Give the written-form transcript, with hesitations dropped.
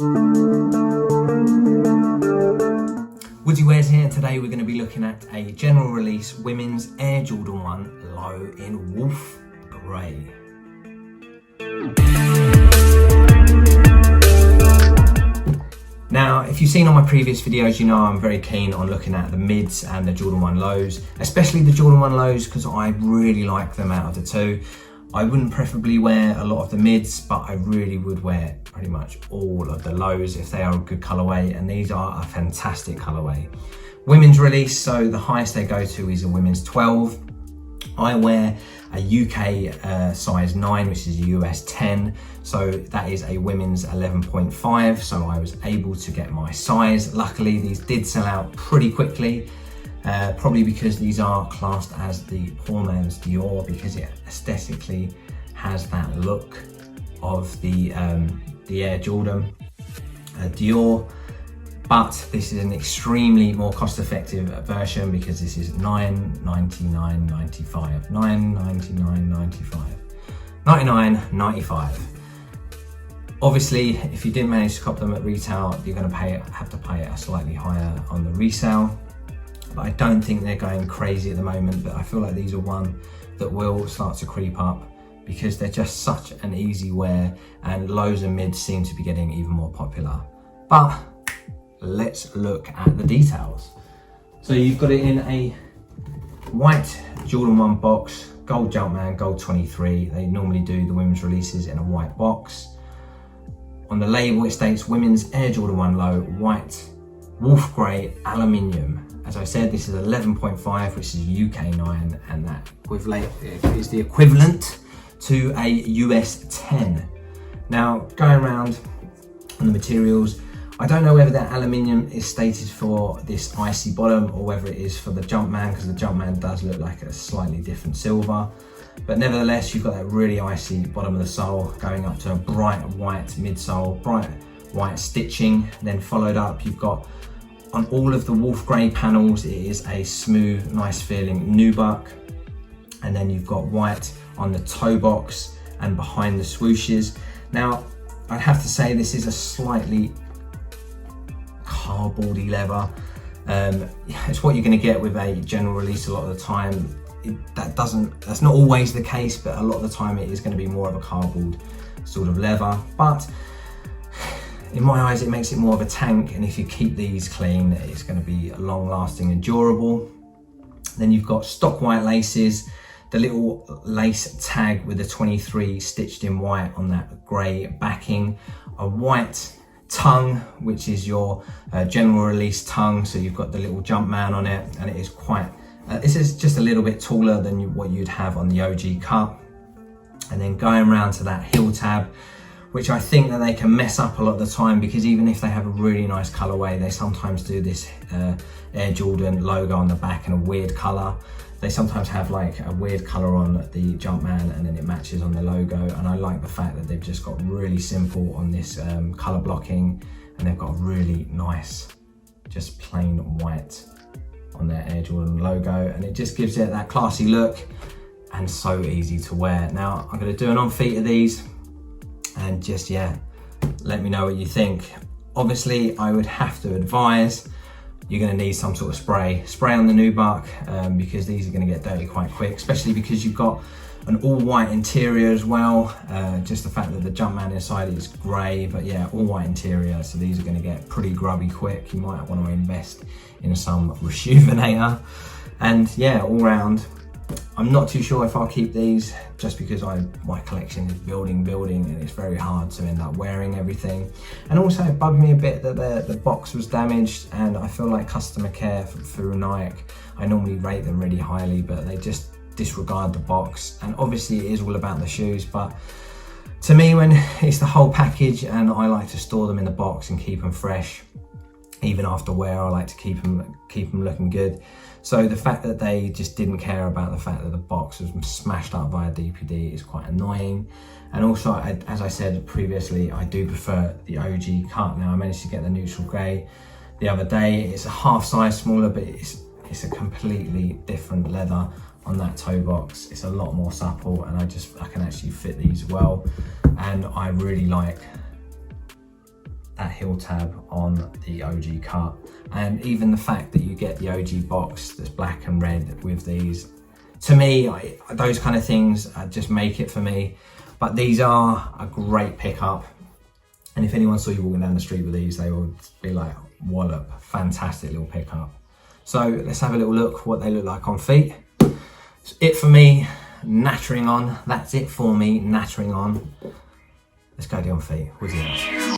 Woody Wears here, and today we're going to be looking at a general release women's Air Jordan 1 low in Wolf Grey. Now, if you've seen on my previous videos, you know I'm very keen on looking at the mids and the Jordan 1 lows, especially the Jordan 1 lows because I really like them out of the two. I wouldn't preferably wear a lot of the mids, but I really would wear pretty much all of the lows if they are a good colorway, and these are a fantastic colorway. Women's release, so the highest they go to is a women's 12. I wear a UK size 9, which is a US 10, so that is a women's 11.5, so I was able to get my size. Luckily, these did sell out pretty quickly. Probably because these are classed as the poor man's Dior, because it aesthetically has that look of the Air Jordan Dior, but this is an extremely more cost-effective version because this is $999.95, $99.95. Obviously, if you didn't manage to cop them at retail, you're going to have to pay a slightly higher on the resale. But I don't think they're going crazy at the moment, but I feel like these are one that will start to creep up because they're just such an easy wear, and lows and mids seem to be getting even more popular. But let's look at the details. So you've got it in a white Jordan 1 box, gold Jumpman, gold 23. They normally do the women's releases in a white box. On the label it states women's Air Jordan 1 low, white, wolf grey, aluminium. As I said, this is 11.5, which is UK 9, and that is the equivalent to a US 10. Now, going around on the materials, I don't know whether that aluminium is stated for this icy bottom or whether it is for the Jumpman, because the Jumpman does look like a slightly different silver. But nevertheless, you've got that really icy bottom of the sole going up to a bright white midsole, bright white stitching, then followed up, you've got on all of the wolf grey panels, it is a smooth, nice feeling nubuck. And then you've got white on the toe box and behind the swooshes. Now, I'd have to say this is a slightly cardboardy leather. It's what you're gonna get with a general release a lot of the time. That's not always the case, but a lot of the time it is gonna be more of a cardboard sort of leather. But in my eyes, it makes it more of a tank, and if you keep these clean, it's going to be long lasting and durable. Then you've got stock white laces, the little lace tag with the 23 stitched in white on that grey backing, a white tongue, which is your general release tongue, so you've got the little Jumpman on it, and it is quite, this is just a little bit taller than what you'd have on the OG cut. And then going around to that heel tab, which I think that they can mess up a lot of the time, because even if they have a really nice colorway, they sometimes do this Air Jordan logo on the back in a weird color. They sometimes have like a weird color on the Jumpman and then it matches on the logo, and I like the fact that they've just got really simple on this color blocking, and they've got a really nice just plain white on their Air Jordan logo, and it just gives it that classy look and so easy to wear. Now I'm going to do an on feet of these, and just, yeah, let me know what you think. Obviously, I would have to advise you're going to need some sort of spray on the nubuck, because these are going to get dirty quite quick, especially because you've got an all white interior as well. Just the fact that the Jumpman inside is grey, but yeah, all white interior, so these are going to get pretty grubby quick. You might want to invest in some rejuvenator. And yeah, all round, I'm not too sure if I'll keep these, just because my collection is building, and it's very hard to end up wearing everything. And also it bugged me a bit that the box was damaged, and I feel like customer care through Nike, I normally rate them really highly, but they just disregard the box. And obviously it is all about the shoes, but to me, when it's the whole package, and I like to store them in the box and keep them fresh, even after wear, I like to keep them looking good. So the fact that they just didn't care about the fact that the box was smashed up by a DPD is quite annoying. And also, as I said previously, I do prefer the OG cut. Now I managed to get the neutral grey the other day. It's a half size smaller, but it's a completely different leather on that toe box. It's a lot more supple, and I can actually fit these well. And I really like that heel tab on the OG cut. And even the fact that you get the OG box that's black and red with these, to me, those kind of things just make it for me. But these are a great pickup. And if anyone saw you walking down the street with these, they would be like, wallop, fantastic little pickup. So let's have a little look what they look like on feet. It's it for me, nattering on. That's it for me, nattering on. Let's go down feet. What's it?